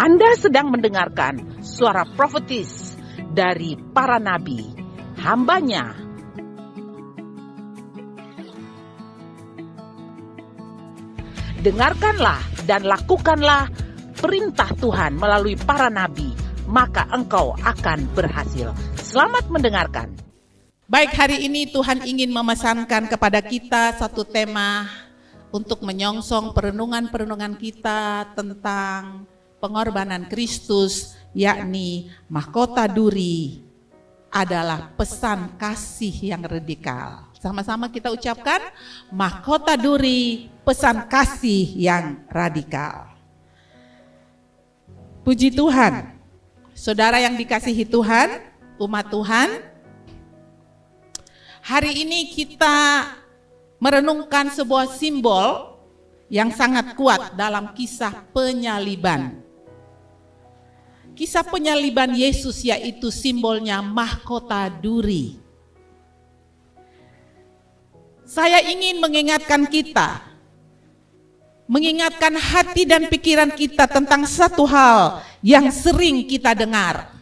Anda sedang mendengarkan suara profetis dari para nabi, hambanya. Dengarkanlah dan lakukanlah perintah Tuhan melalui para nabi, maka engkau akan berhasil. Selamat mendengarkan. Baik, hari ini Tuhan ingin memesankan kepada kita satu tema untuk menyongsong perenungan-perenungan kita tentang pengorbanan Kristus, yakni mahkota duri adalah pesan kasih yang radikal. Sama-sama kita ucapkan, mahkota duri, pesan kasih yang radikal. Puji Tuhan, saudara yang dikasihi Tuhan, umat Tuhan, hari ini kita merenungkan sebuah simbol yang sangat kuat dalam kisah penyaliban. Kisah penyaliban Yesus yaitu simbolnya mahkota duri. Saya ingin mengingatkan kita, mengingatkan hati dan pikiran kita tentang satu hal yang sering kita dengar,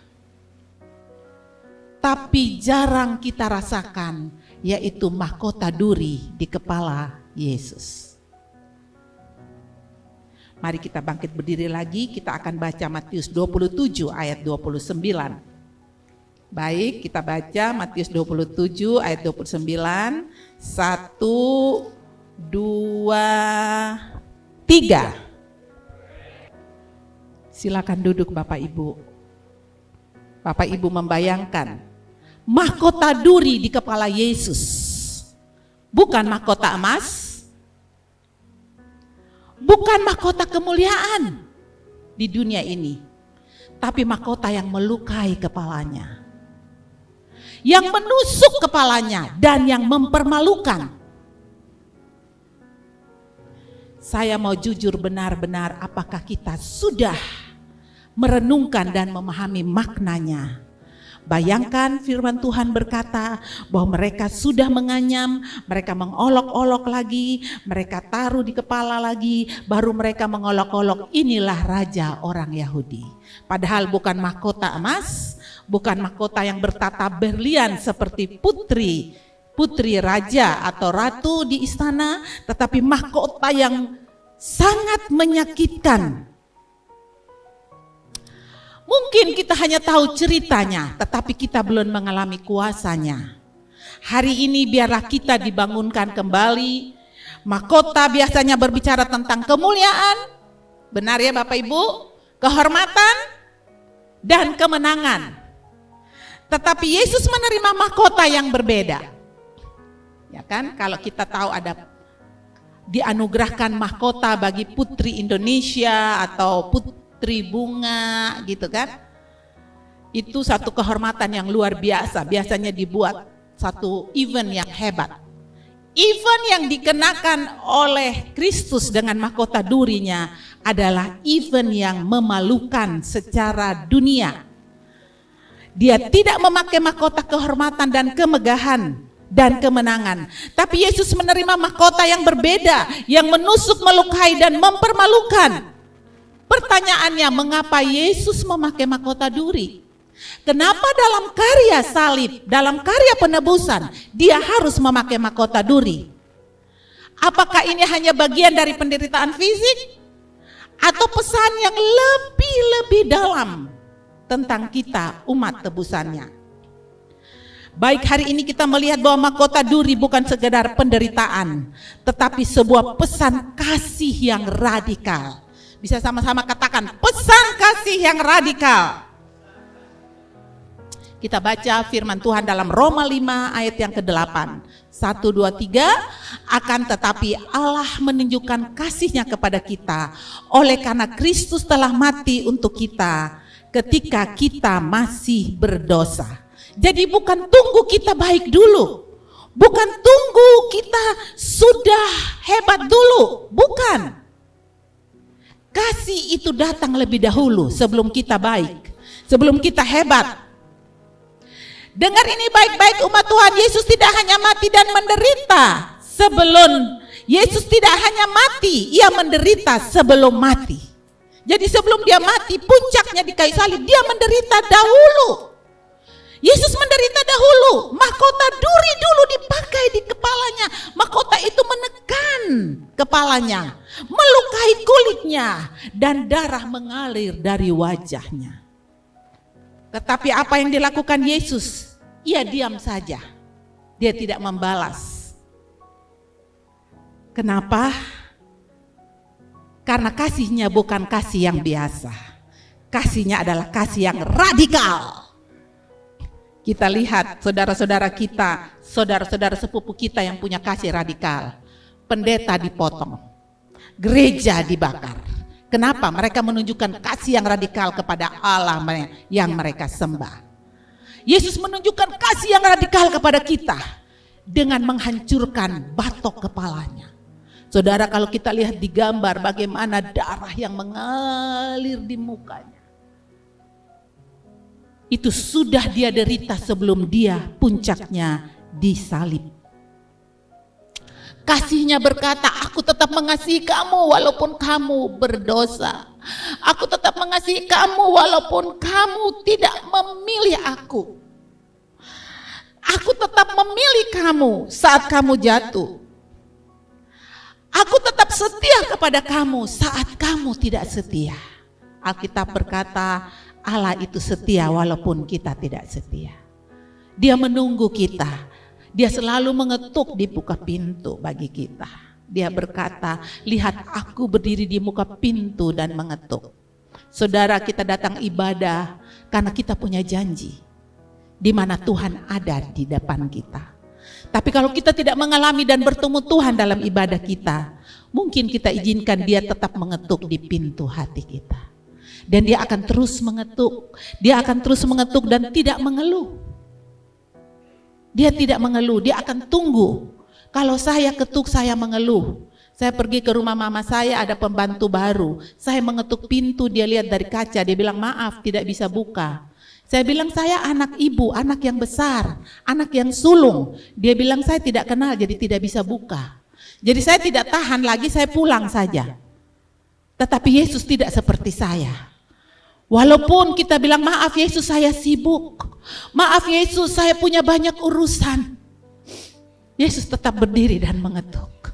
tapi jarang kita rasakan, yaitu mahkota duri di kepala Yesus. Mari kita bangkit berdiri lagi, kita akan baca Matius 27 ayat 29. Baik, kita baca Matius 27 ayat 29. 1, 2, 3. Silakan duduk Bapak Ibu. Bapak Ibu membayangkan mahkota duri di kepala Yesus, bukan mahkota emas, bukan mahkota kemuliaan di dunia ini, tapi mahkota yang melukai kepalanya, yang menusuk kepalanya dan yang mempermalukan. Saya mau jujur benar-benar, apakah kita sudah merenungkan dan memahami maknanya? Bayangkan firman Tuhan berkata bahwa mereka sudah menganyam, mereka mengolok-olok lagi, mereka taruh di kepala lagi, baru mereka mengolok-olok, inilah raja orang Yahudi. Padahal bukan mahkota emas, bukan mahkota yang bertata berlian seperti putri raja atau ratu di istana, tetapi mahkota yang sangat menyakitkan. Mungkin kita hanya tahu ceritanya, tetapi kita belum mengalami kuasanya. Hari ini biarlah kita dibangunkan kembali. Mahkota biasanya berbicara tentang kemuliaan, benar ya Bapak Ibu, kehormatan dan kemenangan. Tetapi Yesus menerima mahkota yang berbeda. Ya kan, kalau kita tahu ada dianugerahkan mahkota bagi putri Indonesia atau putri bunga gitu kan, itu satu kehormatan yang luar biasa. Biasanya dibuat satu event yang hebat. Event yang dikenakan oleh Kristus dengan mahkota durinya adalah event yang memalukan secara dunia. Dia tidak memakai mahkota kehormatan dan kemegahan dan kemenangan, tapi Yesus menerima mahkota yang berbeda, yang menusuk, melukai dan mempermalukan. Pertanyaannya, mengapa Yesus memakai mahkota duri? Kenapa dalam karya salib, dalam karya penebusan, dia harus memakai mahkota duri? Apakah ini hanya bagian dari penderitaan fisik? Atau pesan yang lebih dalam tentang kita, umat tebusannya? Baik, hari ini kita melihat bahwa mahkota duri bukan sekedar penderitaan, tetapi sebuah pesan kasih yang radikal. Bisa sama-sama katakan, pesan kasih yang radikal. Kita baca firman Tuhan dalam Roma 5 ayat yang ke-8. 1, 2, 3. Akan tetapi Allah menunjukkan kasih-Nya kepada kita oleh karena Kristus telah mati untuk kita ketika kita masih berdosa. Jadi bukan tunggu kita baik dulu, bukan tunggu kita sudah hebat dulu, bukan. Kasih itu datang lebih dahulu sebelum kita baik, sebelum kita hebat. Dengar ini baik-baik umat Tuhan, Yesus tidak hanya mati dan menderita sebelum, Yesus tidak hanya mati, ia menderita sebelum mati. Jadi sebelum dia mati, puncaknya di kayu salib, dia menderita dahulu. Yesus menderita dahulu. Mahkota duri dulu dipakai di kepalanya. Mahkota itu menekan kepalanya, melukai kulitnya, dan darah mengalir dari wajahnya. Tetapi apa yang dilakukan Yesus? Ia diam saja. Dia tidak membalas. Kenapa? Karena kasihnya bukan kasih yang biasa. Kasihnya adalah kasih yang radikal. Kita lihat saudara-saudara kita, saudara-saudara sepupu kita yang punya kasih radikal. Pendeta dipotong, gereja dibakar. Kenapa? Mereka menunjukkan kasih yang radikal kepada Allah yang mereka sembah. Yesus menunjukkan kasih yang radikal kepada kita dengan menghancurkan batok kepalanya. Saudara, kalau kita lihat di gambar bagaimana darah yang mengalir di mukanya, itu sudah dia derita sebelum dia puncaknya disalib. Kasihnya berkata, aku tetap mengasihi kamu walaupun kamu berdosa. Aku tetap mengasihi kamu walaupun kamu tidak memilih aku. Aku tetap memilih kamu saat kamu jatuh. Aku tetap setia kepada kamu saat kamu tidak setia. Alkitab berkata, Allah itu setia walaupun kita tidak setia. Dia menunggu kita. Dia selalu mengetuk di muka pintu bagi kita. Dia berkata, lihat aku berdiri di muka pintu dan mengetuk. Saudara, kita datang ibadah karena kita punya janji di mana Tuhan ada di depan kita. Tapi kalau kita tidak mengalami dan bertemu Tuhan dalam ibadah kita, mungkin kita izinkan dia tetap mengetuk di pintu hati kita. Dan dia akan terus mengetuk. Dia akan terus mengetuk dan tidak mengeluh. Dia tidak mengeluh, dia akan tunggu. Kalau saya ketuk, saya mengeluh. Saya pergi ke rumah mama saya, ada pembantu baru. Saya mengetuk pintu, dia lihat dari kaca, dia bilang maaf tidak bisa buka. Saya bilang saya anak ibu, anak yang besar, anak yang sulung. Dia bilang saya tidak kenal jadi tidak bisa buka. Jadi saya tidak tahan lagi, saya pulang saja. Tetapi Yesus tidak seperti saya. Walaupun kita bilang maaf Yesus saya sibuk, maaf Yesus saya punya banyak urusan, Yesus tetap berdiri dan mengetuk.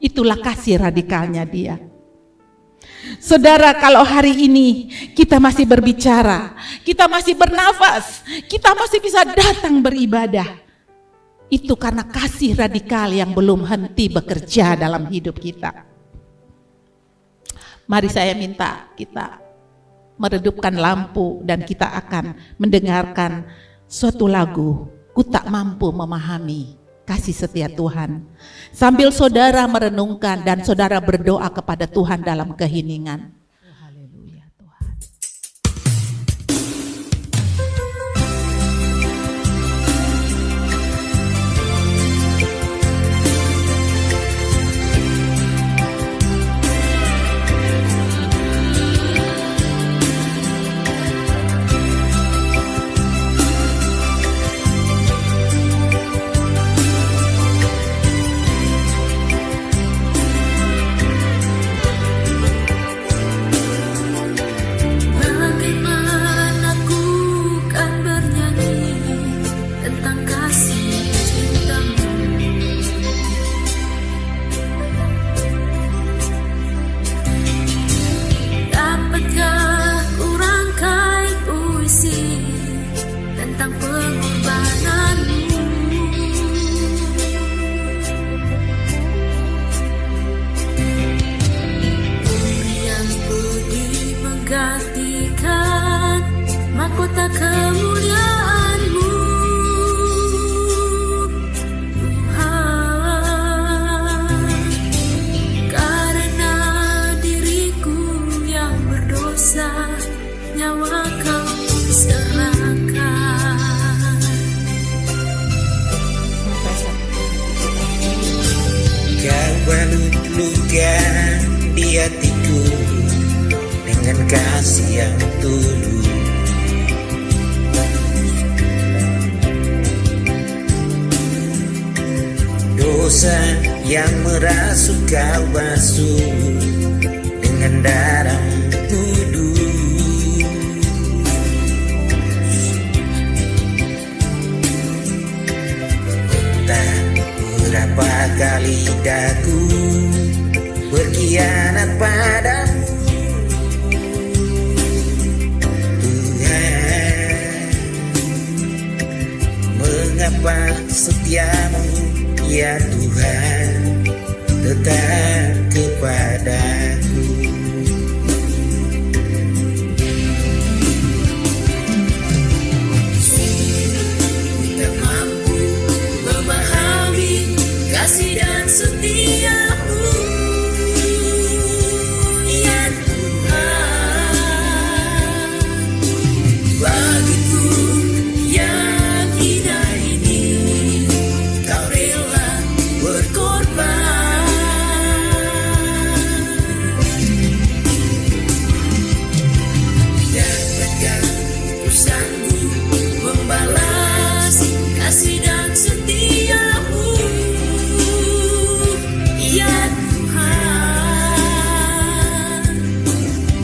Itulah kasih radikalnya dia. Saudara, kalau hari ini kita masih berbicara, kita masih bernafas, kita masih bisa datang beribadah, itu karena kasih radikal yang belum henti bekerja dalam hidup kita. Mari saya minta kita meredupkan lampu dan kita akan mendengarkan suatu lagu, Ku Tak Mampu Memahami Kasih Setia Tuhan. Sambil saudara merenungkan dan saudara berdoa kepada Tuhan dalam keheningan. Haleluya Tuhan. Balut-lukan di hatiku dengan kasih yang tulus. Dosa yang merasuk kau basuh dengan darah-Mu ya Tuhan, tetap kepadaku. Tak mampu memahami kasih dan setiamu, ya Tuhan. Bagiku yang hina ini, Kau rela berkorban. Dapatkah ku sanggup membalas kasih dan setiamu, ya Tuhan.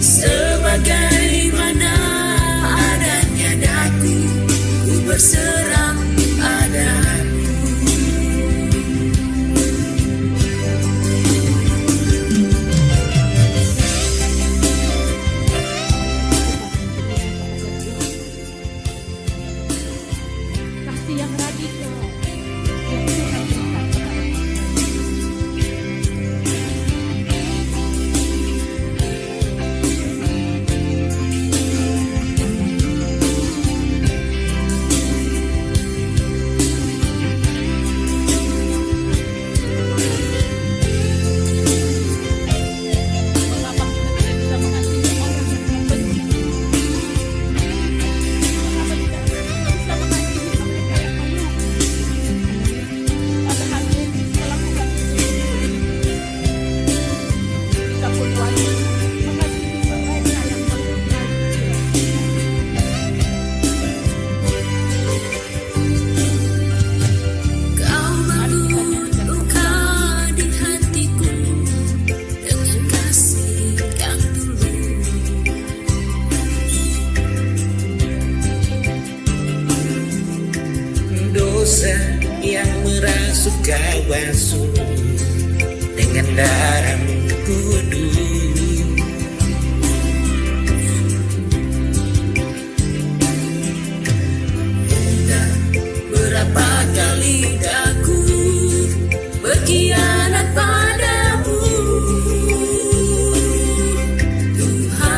Sebagaimana adanya daku, ku berserah padamu. Kasih yang radikal yang Tuhan berikan kepada kita. Mengapa kita tidak bisa mengasihi orang yang membenci? Mengapa kita tidak bisa mengasihi mereka yang menyakiti? Padahal Yesus melakukan itu. Kita pun wajib mengasihi mereka yang menyakiti. Kau membuat luka di hatiku dengan kasih yang tulus. Dosa yang merasuk Kau basuh dengan darah-Mu kudus. Entah berapa kali aku berkhianat padamu, Tuhan.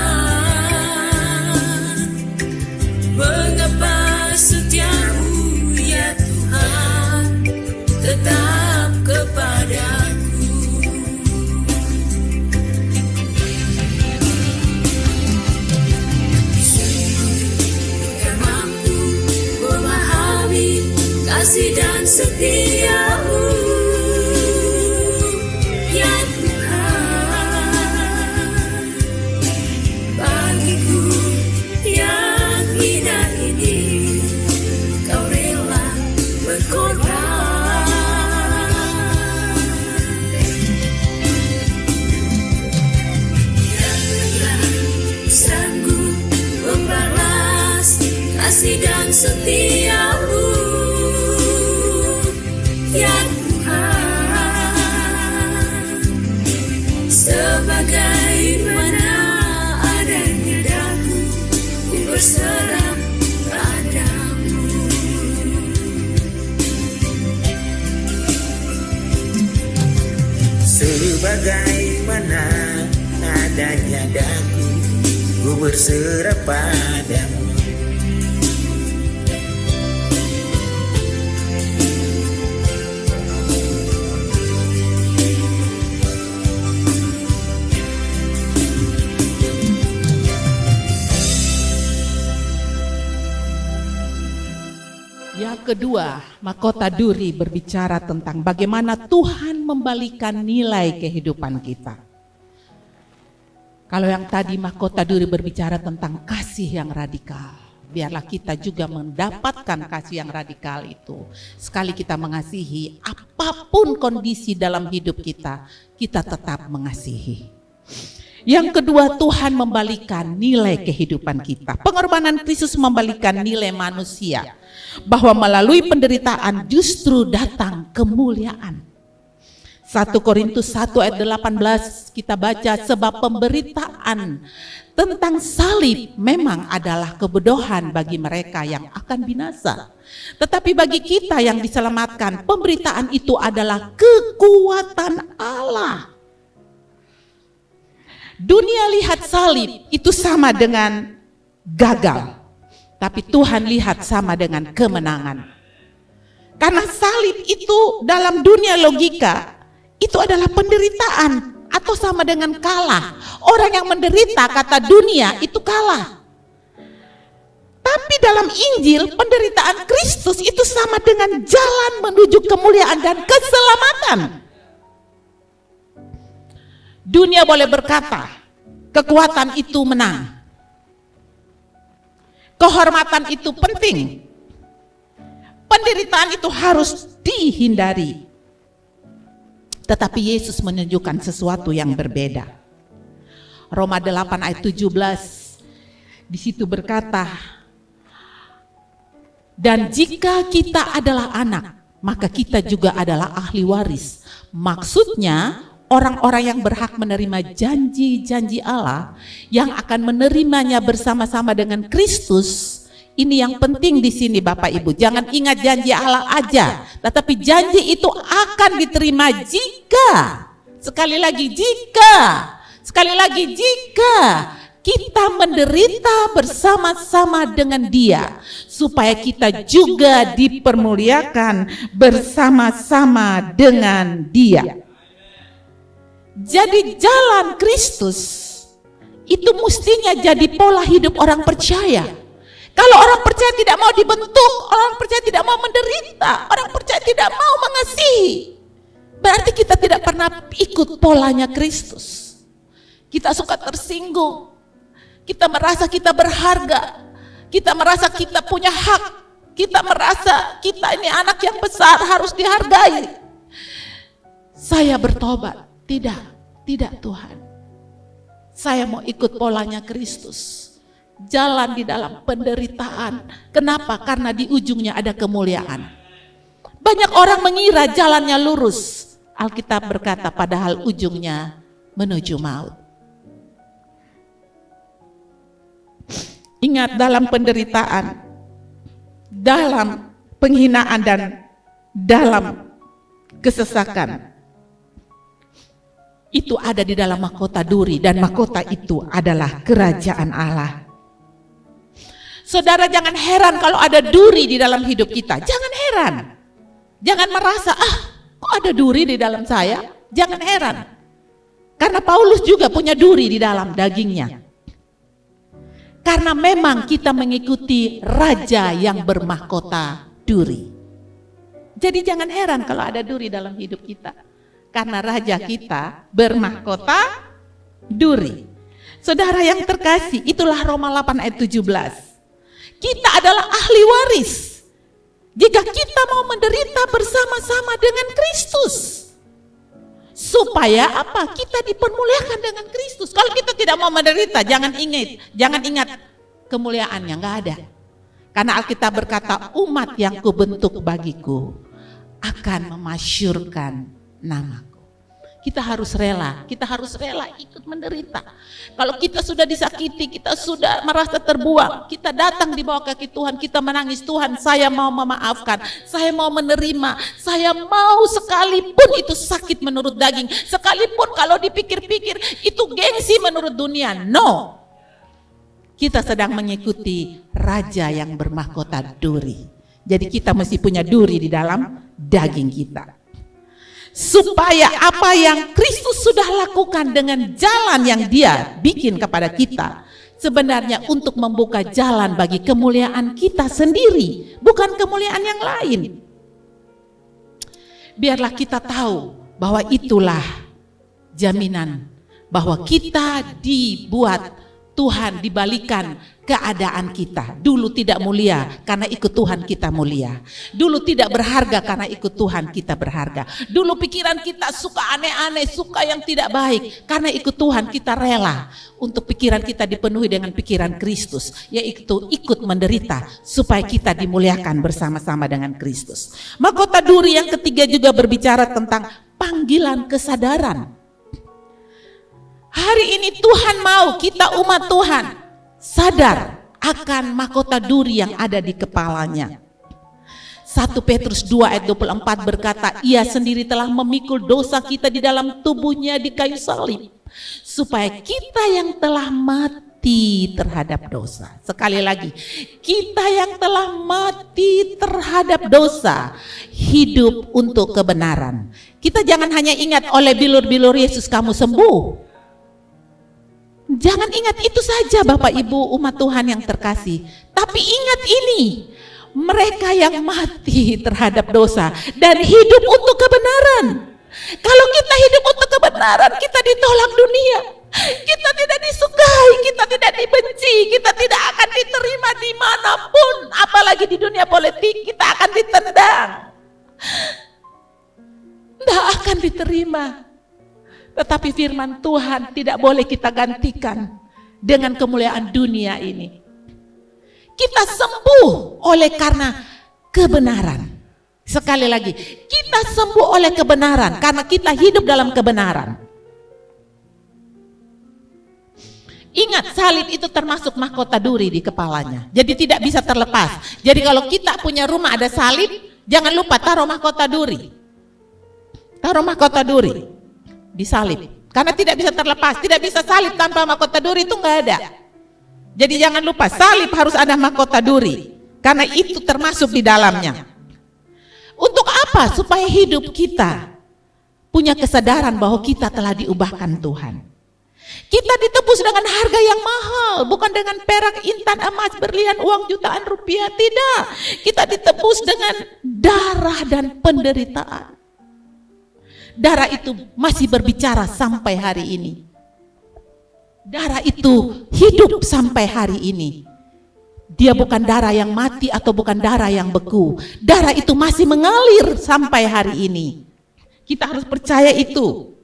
Mengapa setiamu, ya Tuhan, tetap kepadaku. Tak mampu memahami kasih dan setiamu, ya Tuhan. Bagiku yang hina ini, Kau rela berkorban. Dapatkah sanggup membalas kasih dan setiamu, ya Tuhan. Sebagaimana adanya daku, ku berserah padamu. Sebagaimana adanya daku, ku berserah padamu. Yang kedua, mahkota duri berbicara tentang bagaimana Tuhan membalikan nilai kehidupan kita. Kalau yang tadi mahkota duri berbicara tentang kasih yang radikal, biarlah kita juga mendapatkan kasih yang radikal itu. Sekali kita mengasihi, apapun kondisi dalam hidup kita, kita tetap mengasihi. Yang kedua, Tuhan membalikan nilai kehidupan kita. Pengorbanan Kristus membalikan nilai manusia, bahwa melalui penderitaan justru datang kemuliaan. 1 Korintus 1 ayat 18 kita baca, sebab pemberitaan tentang salib memang adalah kebodohan bagi mereka yang akan binasa. Tetapi bagi kita yang diselamatkan, pemberitaan itu adalah kekuatan Allah. Dunia lihat salib itu sama dengan gagal, tapi Tuhan lihat sama dengan kemenangan. Karena salib itu dalam dunia logika itu adalah penderitaan atau sama dengan kalah. Orang yang menderita kata dunia itu kalah. Tapi dalam Injil penderitaan Kristus itu sama dengan jalan menuju kemuliaan dan keselamatan. Dunia boleh berkata, kekuatan itu menang. Kehormatan itu penting. Penderitaan itu harus dihindari. Tetapi Yesus menunjukkan sesuatu yang berbeda. Roma 8 ayat 17 di situ berkata, dan jika kita adalah anak, maka kita juga adalah ahli waris. Maksudnya orang-orang yang berhak menerima janji-janji Allah, yang akan menerimanya bersama-sama dengan Kristus. Ini yang penting di sini Bapak Ibu. Jangan ingat janji Allah aja, tetapi janji itu akan diterima jika, sekali lagi jika kita menderita bersama-sama dengan Dia, supaya kita juga dipermuliakan bersama-sama dengan Dia. Jadi jalan Kristus itu mestinya jadi pola hidup orang percaya. Kalau orang percaya tidak mau dibentuk, orang percaya tidak mau menderita, orang percaya tidak mau mengasihi, berarti kita tidak pernah ikut polanya Kristus. Kita suka tersinggung, kita merasa kita berharga, kita merasa kita punya hak, kita merasa kita ini anak yang besar harus dihargai. Saya bertobat, tidak Tuhan. Saya mau ikut polanya Kristus. Jalan di dalam penderitaan. Kenapa? Karena di ujungnya ada kemuliaan. Banyak orang mengira jalannya lurus. Alkitab berkata padahal ujungnya menuju maut. Ingat, dalam penderitaan, dalam penghinaan dan dalam kesesakan, itu ada di dalam mahkota duri, dan mahkota itu adalah kerajaan Allah. Saudara, jangan heran kalau ada duri di dalam hidup kita. Jangan heran. Jangan merasa, kok ada duri di dalam saya? Jangan heran. Karena Paulus juga punya duri di dalam dagingnya. Karena memang kita mengikuti raja yang bermahkota duri. Jadi jangan heran kalau ada duri dalam hidup kita. Karena raja kita bermahkota duri. Saudara yang terkasih, itulah Roma 8 ayat 17. Kita adalah ahli waris jika kita mau menderita bersama-sama dengan Kristus. Supaya apa? Kita dipermuliakan dengan Kristus. Kalau kita tidak mau menderita, jangan ingat kemuliaannya, enggak ada. Karena Alkitab berkata, umat yang kubentuk bagiku akan memasyurkan namaku. Kita harus rela ikut menderita. Kalau kita sudah disakiti, kita sudah merasa terbuang, kita datang di bawah kaki Tuhan, kita menangis, Tuhan saya mau memaafkan, saya mau menerima, saya mau sekalipun itu sakit menurut daging, sekalipun kalau dipikir-pikir itu gengsi menurut dunia, no. Kita sedang mengikuti raja yang bermahkota duri. Jadi kita mesti punya duri di dalam daging kita. Supaya apa yang Kristus sudah lakukan dengan jalan yang Dia bikin kepada kita, sebenarnya untuk membuka jalan bagi kemuliaan kita sendiri, bukan kemuliaan yang lain. Biarlah kita tahu bahwa itulah jaminan bahwa kita dibuat Tuhan dibalikan keadaan kita. Dulu tidak mulia karena ikut Tuhan kita mulia. Dulu tidak berharga karena ikut Tuhan kita berharga. Dulu pikiran kita suka aneh-aneh, suka yang tidak baik. Karena ikut Tuhan kita rela untuk pikiran kita dipenuhi dengan pikiran Kristus, yaitu ikut menderita supaya kita dimuliakan bersama-sama dengan Kristus. Mahkota duri yang ketiga juga berbicara tentang panggilan kesadaran. Hari ini Tuhan mau kita umat Tuhan sadar akan mahkota duri yang ada di kepalanya. 1 Petrus 2 ayat 24 berkata, ia sendiri telah memikul dosa kita di dalam tubuhnya di kayu salib, supaya kita yang telah mati terhadap dosa. Sekali lagi, kita yang telah mati terhadap dosa, hidup untuk kebenaran. Kita jangan hanya ingat oleh bilur-bilur Yesus kamu sembuh. Jangan ingat itu saja Bapak Ibu umat Tuhan yang terkasih. Tapi ingat ini, mereka yang mati terhadap dosa dan hidup untuk kebenaran. Kalau kita hidup untuk kebenaran, kita ditolak dunia. Kita tidak disukai, kita tidak dibenci, kita tidak akan diterima dimanapun. Apalagi di dunia politik, kita akan ditendang. Tidak akan diterima. Tetapi firman Tuhan tidak boleh kita gantikan dengan kemuliaan dunia ini. Kita sembuh oleh karena kebenaran. Sekali lagi, kita sembuh oleh kebenaran karena kita hidup dalam kebenaran. Ingat, salib itu termasuk mahkota duri di kepalanya. Jadi tidak bisa terlepas. Jadi kalau kita punya rumah ada salib, jangan lupa taruh mahkota duri. Taruh mahkota duri di salib, karena tidak bisa terlepas. Tidak bisa salib tanpa mahkota duri, itu nggak ada. Jadi jangan lupa salib harus ada mahkota duri, karena itu termasuk di dalamnya. Untuk apa? Supaya hidup kita punya kesadaran bahwa kita telah diubahkan Tuhan. Kita ditebus dengan harga yang mahal, bukan dengan perak, intan, emas, berlian, uang jutaan rupiah, tidak. Kita ditebus dengan darah dan penderitaan. Darah itu masih berbicara sampai hari ini. Darah itu hidup sampai hari ini. Dia bukan darah yang mati atau bukan darah yang beku. Darah itu masih mengalir sampai hari ini. Kita harus percaya itu.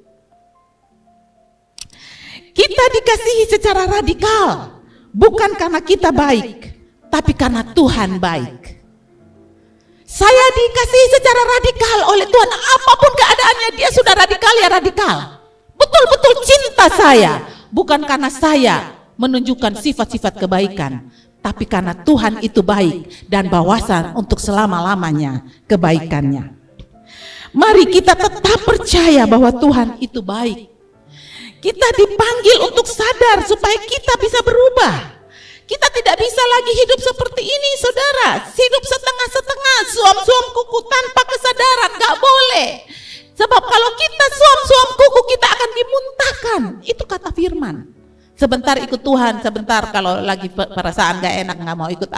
Kita dikasihi secara radikal, bukan karena kita baik, tapi karena Tuhan baik. Saya dikasihi secara radikal oleh Tuhan, apapun keadaannya dia sudah radikal ya radikal. Betul-betul cinta saya, bukan karena saya menunjukkan sifat-sifat kebaikan, tapi karena Tuhan itu baik dan bawasan untuk selama-lamanya kebaikannya. Mari kita tetap percaya bahwa Tuhan itu baik. Kita dipanggil untuk sadar supaya kita bisa berubah. Kita tidak bisa lagi hidup seperti ini, saudara. Hidup setengah-setengah, suam-suam kuku tanpa kesadaran, gak boleh. Sebab kalau kita suam-suam kuku, kita akan dimuntahkan. Itu kata firman. Sebentar ikut Tuhan, sebentar kalau lagi perasaan gak enak, gak mau ikut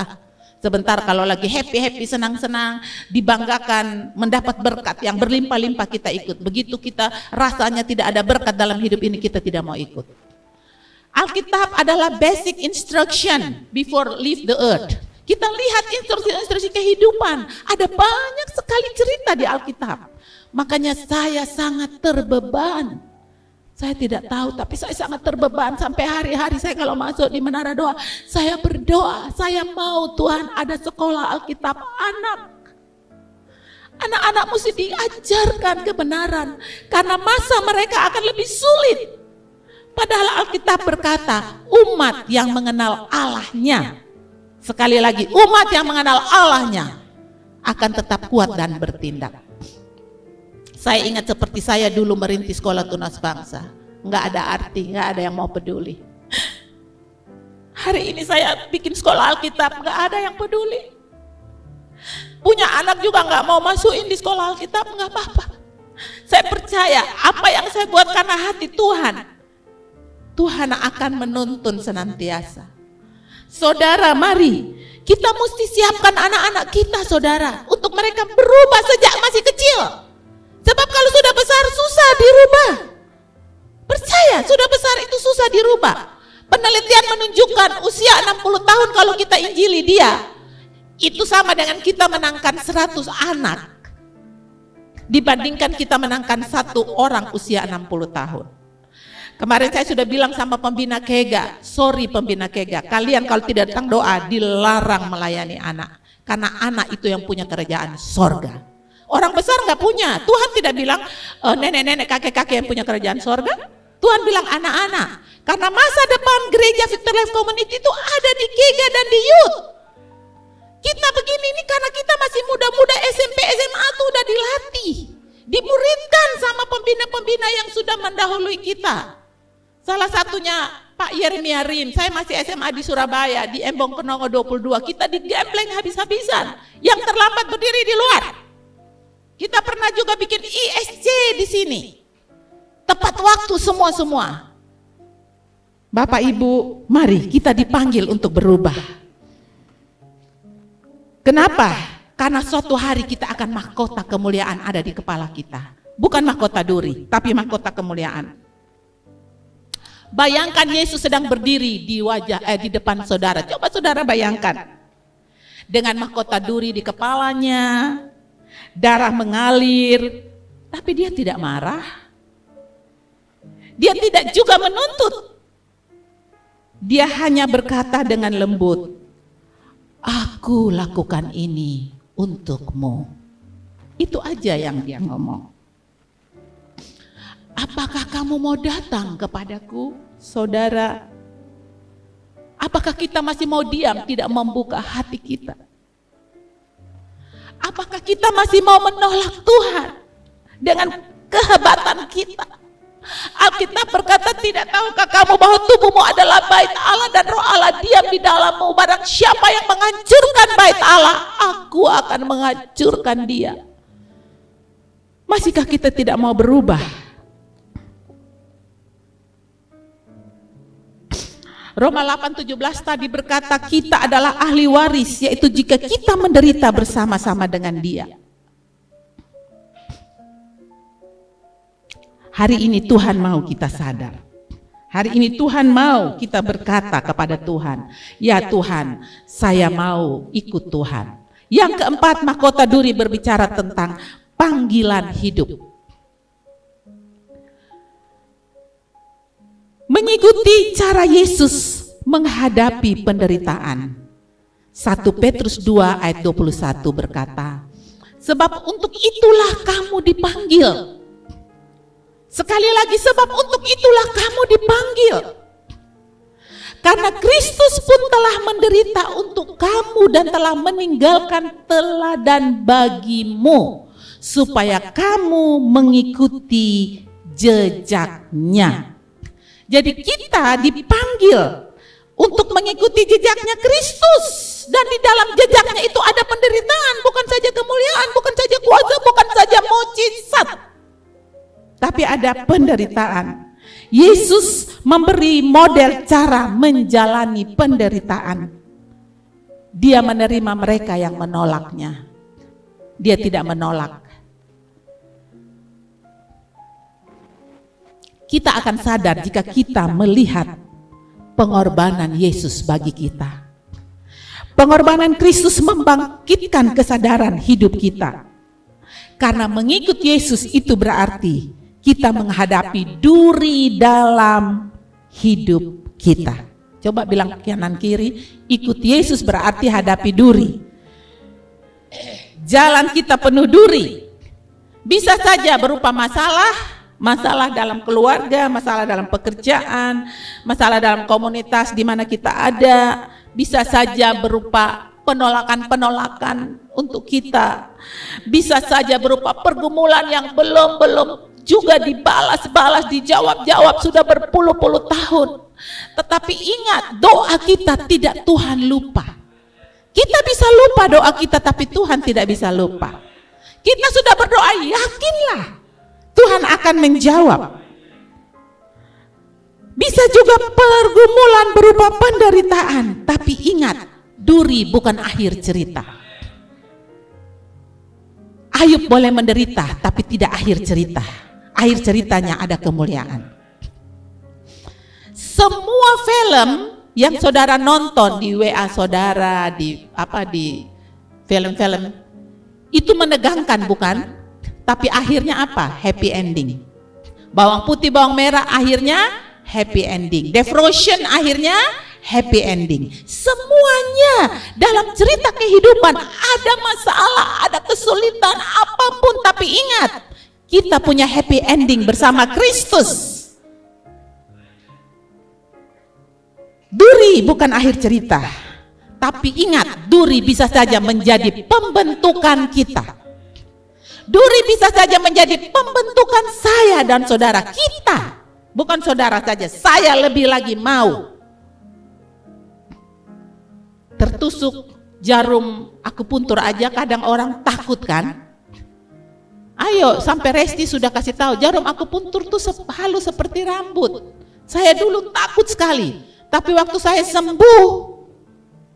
Sebentar kalau lagi happy-happy, senang-senang, dibanggakan, mendapat berkat yang berlimpah-limpah kita ikut. Begitu kita rasanya tidak ada berkat dalam hidup ini, kita tidak mau ikut. Alkitab adalah basic instruction before leave the earth. Kita lihat instruksi-instruksi kehidupan. Ada banyak sekali cerita di Alkitab. Makanya saya sangat terbeban. Saya tidak tahu, tapi saya sangat terbeban sampai hari-hari saya kalau masuk di menara doa, saya berdoa, saya mau Tuhan ada sekolah Alkitab anak. Anak-anak mesti diajarkan kebenaran, karena masa mereka akan lebih sulit. Padahal Alkitab berkata, umat yang mengenal Allahnya, sekali lagi, umat yang mengenal Allahnya akan tetap kuat dan bertindak. Saya ingat seperti saya dulu merintis sekolah tunas bangsa. Nggak ada arti, nggak ada yang mau peduli. Hari ini saya bikin sekolah Alkitab, nggak ada yang peduli. Punya anak juga nggak mau masukin di sekolah Alkitab, nggak apa-apa. Saya percaya apa yang saya buat karena hati Tuhan, Tuhan akan menuntun senantiasa. Saudara, mari kita mesti siapkan anak-anak kita, saudara, untuk mereka berubah sejak masih kecil. Sebab kalau sudah besar susah dirubah. Percaya, sudah besar itu susah dirubah. Penelitian menunjukkan usia 60 tahun kalau kita injili dia, itu sama dengan kita menangkan 100 anak. Dibandingkan kita menangkan 1 orang usia 60 tahun. Kemarin saya sudah bilang sama pembina Kega, sorry pembina Kega, kalian kalau tidak datang doa dilarang melayani anak. Karena anak itu yang punya kerajaan sorga. Orang besar nggak punya. Tuhan tidak bilang nenek-nenek, kakek-kakek yang punya kerajaan sorga. Tuhan bilang anak-anak. Karena masa depan gereja Victory Life Community itu ada di Kega dan di youth. Kita begini ini karena kita masih muda-muda, SMP, SMA tuh udah dilatih. Dimuridkan sama pembina-pembina yang sudah mendahului kita. Salah satunya Pak Yeremia Rim, saya masih SMA di Surabaya, di Embong Kenongo 22, kita digembleng habis-habisan. Yang terlambat berdiri di luar. Kita pernah juga bikin ISC di sini. Tepat waktu semua-semua. Bapak Ibu, mari kita dipanggil untuk berubah. Kenapa? Karena suatu hari kita akan mahkota kemuliaan ada di kepala kita. Bukan mahkota duri, tapi mahkota kemuliaan. Bayangkan Yesus sedang berdiri di depan saudara. Coba saudara bayangkan. Dengan mahkota duri di kepalanya, darah mengalir, tapi dia tidak marah. Dia tidak juga menuntut. Dia hanya berkata dengan lembut, "Aku lakukan ini untukmu." Itu aja yang dia ngomong. Apakah kamu mau datang kepadaku, saudara? Apakah kita masih mau diam, tidak membuka hati kita? Apakah kita masih mau menolak Tuhan dengan kehebatan kita? Alkitab berkata, tidak tahukah kamu bahwa tubuhmu adalah bait Allah dan roh Allah diam di dalammu. Barang siapa yang menghancurkan bait Allah, aku akan menghancurkan dia. Masihkah kita tidak mau berubah? Roma 8:17 tadi berkata kita adalah ahli waris, yaitu jika kita menderita bersama-sama dengan dia. Hari ini Tuhan mau kita sadar. Hari ini Tuhan mau kita berkata kepada Tuhan, ya Tuhan, saya mau ikut Tuhan. Yang keempat, mahkota duri berbicara tentang panggilan hidup. Mengikuti cara Yesus menghadapi penderitaan. 1 Petrus 2 ayat 21 berkata, sebab untuk itulah kamu dipanggil. Sekali lagi, sebab untuk itulah kamu dipanggil. Karena Kristus pun telah menderita untuk kamu dan telah meninggalkan teladan bagimu, supaya kamu mengikuti jejaknya. Jadi kita dipanggil untuk mengikuti jejaknya Kristus. Dan di dalam jejaknya itu ada penderitaan, bukan saja kemuliaan, bukan saja kuasa, bukan saja mukjizat, tapi ada penderitaan. Yesus memberi model cara menjalani penderitaan. Dia menerima mereka yang menolaknya. Dia tidak menolak. Kita akan sadar jika kita melihat pengorbanan Yesus bagi kita. Pengorbanan Kristus membangkitkan kesadaran hidup kita. Karena mengikut Yesus itu berarti kita menghadapi duri dalam hidup kita. Coba bilang kanan kiri, ikut Yesus berarti hadapi duri. Jalan kita penuh duri. Bisa saja berupa masalah dalam keluarga, masalah dalam pekerjaan, masalah dalam komunitas di mana kita ada. Bisa saja berupa penolakan-penolakan untuk kita. Bisa saja berupa pergumulan yang belum juga dibalas-balas, dijawab-jawab sudah berpuluh-puluh tahun. Tetapi ingat, doa kita tidak Tuhan lupa. Kita bisa lupa doa kita, tapi Tuhan tidak bisa lupa. Kita sudah berdoa, yakinlah Tuhan akan menjawab. Bisa juga pergumulan berupa penderitaan, tapi ingat, duri bukan akhir cerita. Ayub boleh menderita, tapi tidak akhir cerita. Akhir ceritanya ada kemuliaan. Semua film yang saudara nonton di WA saudara, di film-film itu menegangkan, bukan? Tapi akhirnya apa? Happy ending. Bawang putih, bawang merah akhirnya happy ending. Devotion akhirnya happy ending. Semuanya dalam cerita kehidupan ada masalah, ada kesulitan apapun, tapi ingat, kita punya happy ending bersama Kristus. Duri bukan akhir cerita, tapi ingat, duri bisa saja menjadi pembentukan kita. Duri bisa saja menjadi pembentukan saya dan saudara kita. Bukan saudara saja, saya lebih lagi mau. Tertusuk jarum akupuntur aja kadang orang takut kan? Ayo, sampai Resti sudah kasih tahu, jarum akupuntur tuh halus seperti rambut. Saya dulu takut sekali. Tapi waktu saya sembuh,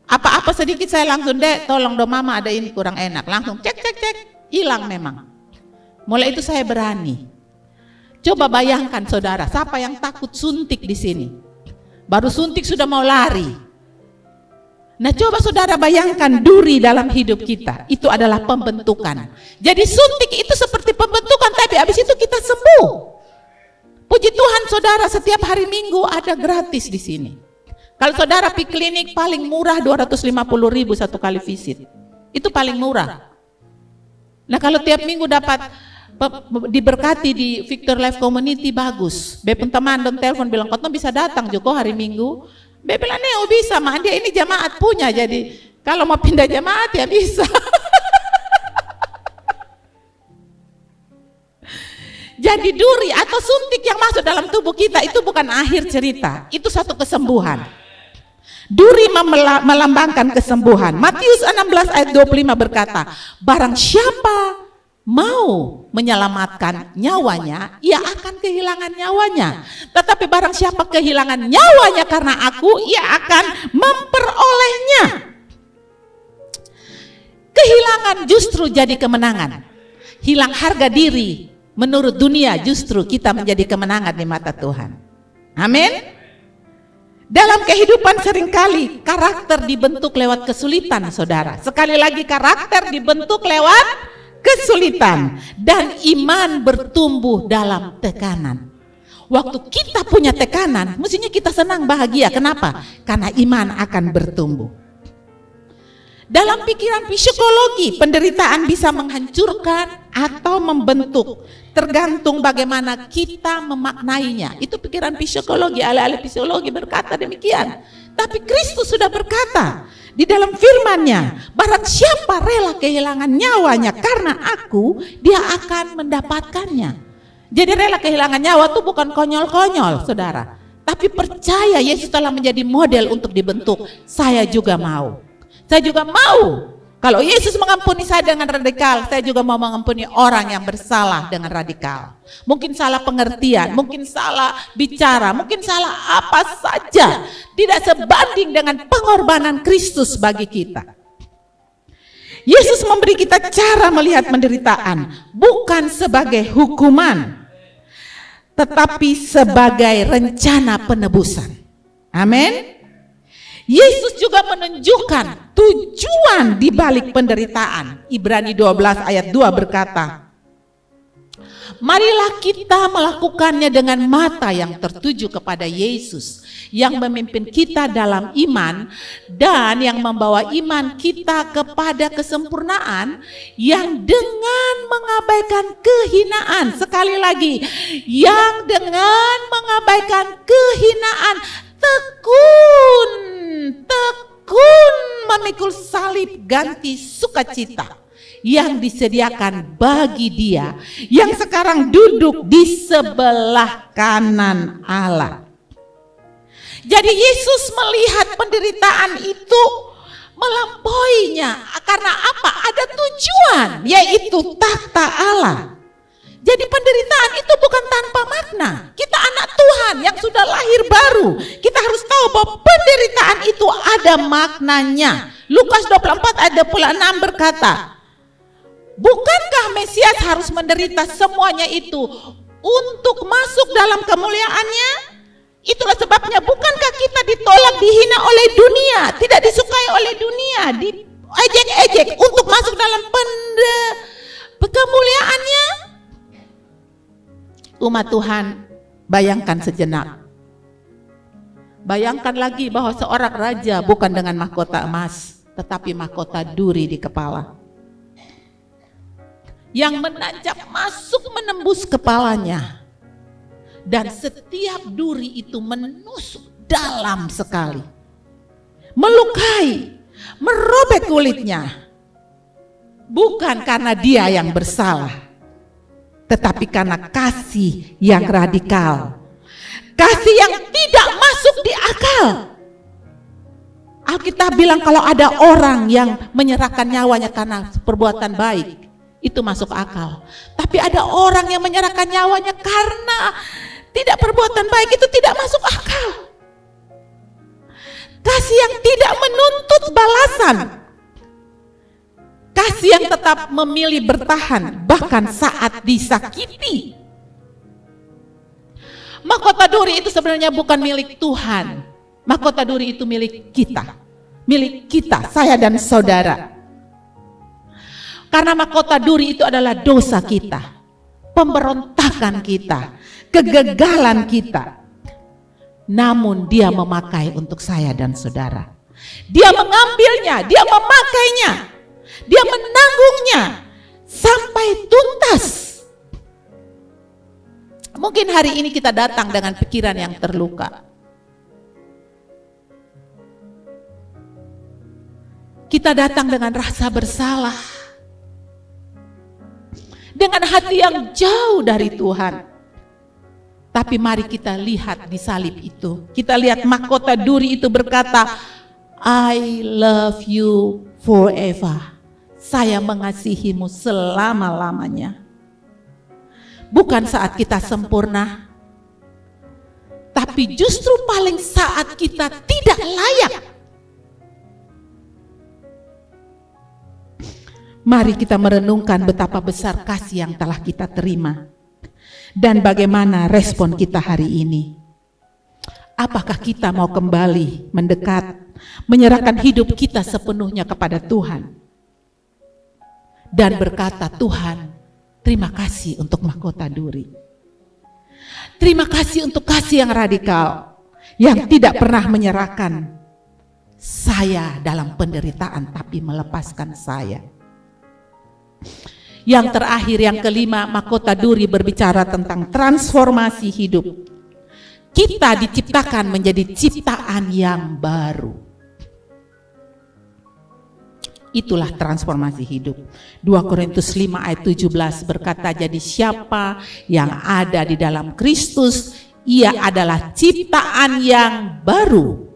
apa-apa sedikit saya langsung, Dek, tolong dong mama ada ini kurang enak. Langsung cek, hilang memang. Mulai itu saya berani. Coba bayangkan saudara, siapa yang takut suntik di sini? Baru suntik sudah mau lari. Nah coba saudara bayangkan duri dalam hidup kita, itu adalah pembentukan. Jadi suntik itu seperti pembentukan, tapi habis itu kita sembuh. Puji Tuhan saudara, setiap hari Minggu ada gratis di sini. Kalau saudara pergi klinik paling murah 250.000 satu kali visit. Itu paling murah. Nah kalau tiap minggu dapat diberkati di Victor Life Community bagus. Bepun teman dan telepon bilang, kau bisa datang Joko hari Minggu. Be bilang, "Neo bisa, mah dia ini jemaat punya, jadi kalau mau pindah jemaat ya bisa." Jadi duri atau suntik yang masuk dalam tubuh kita itu bukan akhir cerita, itu satu kesembuhan. Duri melambangkan kesembuhan. Matius 16 ayat 25 berkata, barang siapa mau menyelamatkan nyawanya, ia akan kehilangan nyawanya. Tetapi barang siapa kehilangan nyawanya karena aku, ia akan memperolehnya. Kehilangan justru jadi kemenangan. Hilang harga diri menurut dunia justru kita menjadi kemenangan di mata Tuhan. Amin. Dalam kehidupan seringkali karakter dibentuk lewat kesulitan, saudara. Sekali lagi, karakter dibentuk lewat kesulitan. Dan iman bertumbuh dalam tekanan. Waktu kita punya tekanan, mestinya kita senang, bahagia. Kenapa? Karena iman akan bertumbuh. Dalam pikiran psikologi, penderitaan bisa menghancurkan atau membentuk, tergantung bagaimana kita memaknainya. Itu pikiran psikologi, ahli-ahli psikologi berkata demikian. Tapi Kristus sudah berkata di dalam firman-Nya, barang siapa rela kehilangan nyawanya karena aku, dia akan mendapatkannya. Jadi rela kehilangan nyawa itu bukan konyol-konyol, saudara. Tapi percaya Yesus telah menjadi model untuk dibentuk. Saya juga mau. Saya juga mau. Kalau Yesus mengampuni saya dengan radikal, saya juga mau mengampuni orang yang bersalah dengan radikal. Mungkin salah pengertian, mungkin salah bicara, mungkin salah apa saja. Tidak sebanding dengan pengorbanan Kristus bagi kita. Yesus memberi kita cara melihat penderitaan, bukan sebagai hukuman, tetapi sebagai rencana penebusan. Amin. Yesus juga menunjukkan tujuan di balik penderitaan. Ibrani 12 ayat 2 berkata, marilah kita melakukannya dengan mata yang tertuju kepada Yesus, yang memimpin kita dalam iman dan yang membawa iman kita kepada kesempurnaan, yang dengan mengabaikan kehinaan, sekali lagi, yang dengan mengabaikan kehinaan, tekun memikul salib ganti sukacita yang disediakan bagi dia yang sekarang duduk di sebelah kanan Allah. Jadi Yesus melihat penderitaan itu melampauinya karena apa? Ada tujuan, yaitu takhta Allah. Jadi penderitaan itu bukan tanpa makna. Kita anak Tuhan yang sudah lahir baru. Kita harus tahu bahwa penderitaan itu ada maknanya. Lukas 24 ayat 26 berkata, bukankah Mesias harus menderita semuanya itu untuk masuk dalam kemuliaannya? Itulah sebabnya bukankah kita ditolak, dihina oleh dunia, tidak disukai oleh dunia, diejek-ejek untuk masuk dalam kemuliaannya. Umat Tuhan, bayangkan sejenak. Bayangkan lagi bahwa seorang raja bukan dengan mahkota emas, tetapi mahkota duri di kepala. Yang menancap masuk menembus kepalanya. Dan setiap duri itu menusuk dalam sekali. Melukai, merobek kulitnya. Bukan karena dia yang bersalah, tetapi karena kasih yang radikal. Kasih yang tidak masuk di akal. Alkitab bilang kalau ada orang yang menyerahkan nyawanya karena perbuatan baik, itu masuk akal. Tapi ada orang yang menyerahkan nyawanya karena tidak perbuatan baik, itu tidak masuk akal. Kasih yang tidak menuntut balasan. Kasih yang tetap memilih bertahan bahkan saat disakiti. Mahkota duri itu sebenarnya bukan milik Tuhan. Mahkota duri itu milik kita. Milik kita, saya dan saudara. Karena mahkota duri itu adalah dosa kita, pemberontakan kita, kegagalan kita. Namun dia memakai untuk saya dan saudara. Dia mengambilnya, dia memakainya, dia menanggungnya sampai tuntas. Mungkin hari ini kita datang dengan pikiran yang terluka. Kita datang dengan rasa bersalah. Dengan hati yang jauh dari Tuhan. Tapi mari kita lihat di salib itu. Kita lihat mahkota duri itu berkata, I love you forever. Saya mengasihimu selama-lamanya. Bukan saat kita sempurna, tapi justru paling saat kita tidak layak. Mari kita merenungkan betapa besar kasih yang telah kita terima. Dan bagaimana respon kita hari ini. Apakah kita mau kembali mendekat, menyerahkan hidup kita sepenuhnya kepada Tuhan. Dan berkata, Tuhan, terima kasih untuk mahkota duri. Terima kasih untuk kasih yang radikal, yang tidak pernah menyerahkan saya dalam penderitaan, tapi melepaskan saya. Yang terakhir, yang kelima, mahkota duri berbicara tentang transformasi hidup. Kita diciptakan menjadi ciptaan yang baru. Itulah transformasi hidup. 2 Korintus 5 ayat 17 berkata, jadi siapa yang ada di dalam Kristus, ia adalah ciptaan yang baru.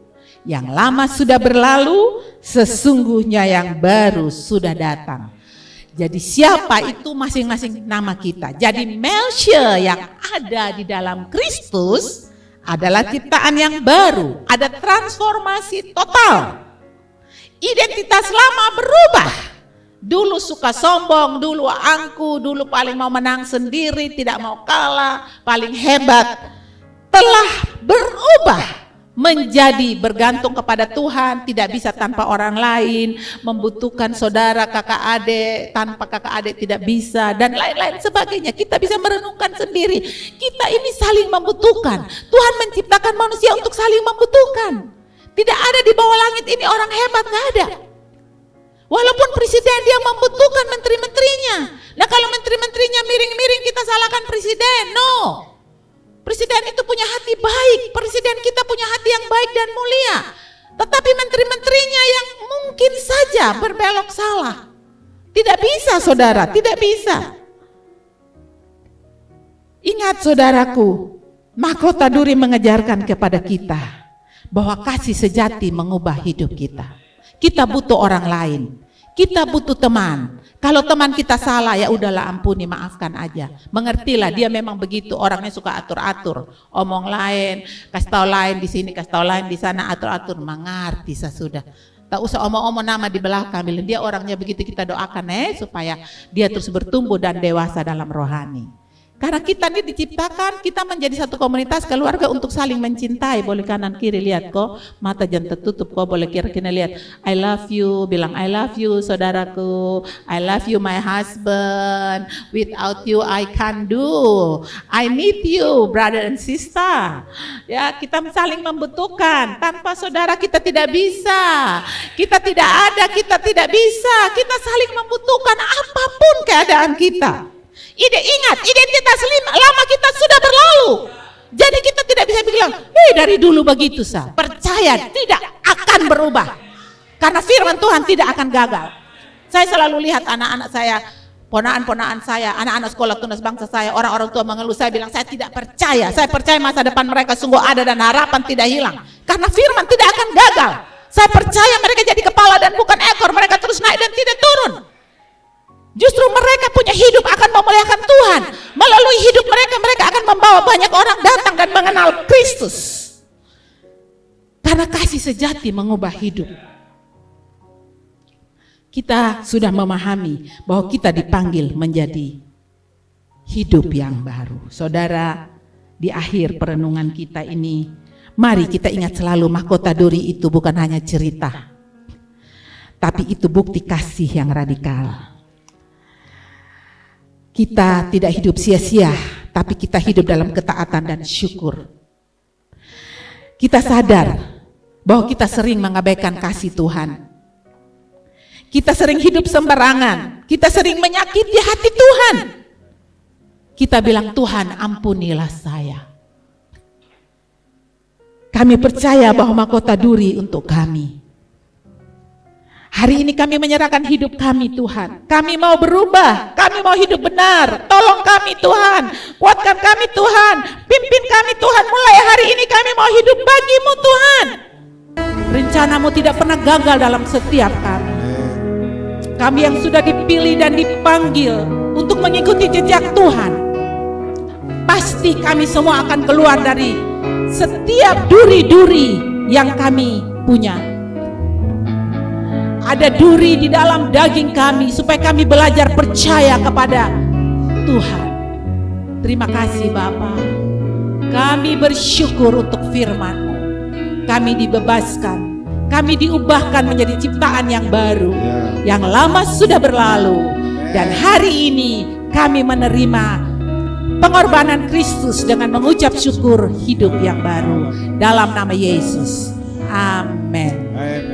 Yang lama sudah berlalu, sesungguhnya yang baru sudah datang. Jadi siapa itu masing-masing nama kita. Jadi Melchior yang ada di dalam Kristus adalah ciptaan yang baru. Ada transformasi total. Identitas lama berubah. Dulu suka sombong, dulu angku, dulu paling mau menang sendiri, tidak mau kalah, paling hebat. Telah berubah menjadi bergantung kepada Tuhan, tidak bisa tanpa orang lain, membutuhkan saudara, kakak adik, tanpa kakak adik tidak bisa, dan lain-lain sebagainya. Kita bisa merenungkan sendiri, kita ini saling membutuhkan. Tuhan menciptakan manusia untuk saling membutuhkan. Tidak ada di bawah langit ini orang hebat, gak ada. Walaupun presiden dia membutuhkan menteri-menterinya. Nah kalau menteri-menterinya miring-miring, kita salahkan presiden. No. Presiden itu punya hati baik, presiden kita punya hati yang baik dan mulia. Tetapi menteri-menterinya yang mungkin saja berbelok salah. Tidak bisa saudara, tidak bisa. Ingat saudaraku, mahkota duri mengejarkan kepada kita bahwa kasih sejati mengubah hidup kita. Kita butuh orang lain, kita butuh teman. Kalau teman kita salah, ya udahlah ampuni, maafkan aja. Mengertilah dia memang begitu, orangnya suka atur-atur. Omong lain, kasih tahu lain di sini, kasih tahu lain di sana, atur-atur. Mengerti sesudah. Tak usah omong-omong nama di belakang, bilang dia orangnya begitu, kita doakan supaya dia terus bertumbuh dan dewasa dalam rohani. Karena kita ini diciptakan, kita menjadi satu komunitas keluarga untuk saling mencintai. Boleh kanan kiri lihat kok, mata jangan tertutup kok, boleh kiri lihat. I love you, bilang I love you saudaraku, I love you my husband, without you I can't do, I need you brother and sister. Ya, kita saling membutuhkan, tanpa saudara kita tidak bisa, kita tidak ada, kita tidak bisa, kita saling membutuhkan apapun keadaan kita. Ingat, identitas lama kita sudah berlalu. Jadi kita tidak bisa bilang, dari dulu begitu sah. Percaya tidak akan berubah. Karena firman Tuhan tidak akan gagal. Saya selalu lihat anak-anak saya, ponaan-ponaan saya, anak-anak sekolah tunas bangsa saya, orang-orang tua mengeluh, saya bilang saya tidak percaya. Saya percaya masa depan mereka sungguh ada dan harapan tidak hilang. Karena firman tidak akan gagal. Saya percaya mereka jadi kepala dan bukan ekor, mereka terus naik dan tidak turun. Justru mereka punya hidup akan memuliakan Tuhan. Melalui hidup mereka, mereka akan membawa banyak orang datang dan mengenal Kristus. Karena kasih sejati mengubah hidup. Kita sudah memahami bahwa kita dipanggil menjadi hidup yang baru. Saudara, di akhir perenungan kita ini, mari kita ingat selalu mahkota duri itu bukan hanya cerita, tapi itu bukti kasih yang radikal. Kita tidak hidup sia-sia, tapi kita hidup dalam ketaatan dan syukur. Kita sadar bahwa kita sering mengabaikan kasih Tuhan. Kita sering hidup sembarangan, kita sering menyakiti hati Tuhan. Kita bilang, Tuhan ampunilah saya. Kami percaya bahwa mahkota duri untuk kami. Hari ini kami menyerahkan hidup kami Tuhan. Kami mau berubah, kami mau hidup benar. Tolong kami Tuhan, kuatkan kami Tuhan, pimpin kami Tuhan. Mulai hari ini kami mau hidup bagi-Mu Tuhan. Rencana-Mu tidak pernah gagal dalam setiap kami. Kami yang sudah dipilih dan dipanggil untuk mengikuti jejak Tuhan, pasti kami semua akan keluar dari setiap duri-duri yang kami punya. Ada duri di dalam daging kami supaya kami belajar percaya kepada Tuhan. Terima kasih Bapa. Kami bersyukur untuk firman-Mu. Kami dibebaskan, kami diubahkan menjadi ciptaan yang baru. Yang lama sudah berlalu, dan hari ini kami menerima pengorbanan Kristus dengan mengucap syukur hidup yang baru dalam nama Yesus. Amin.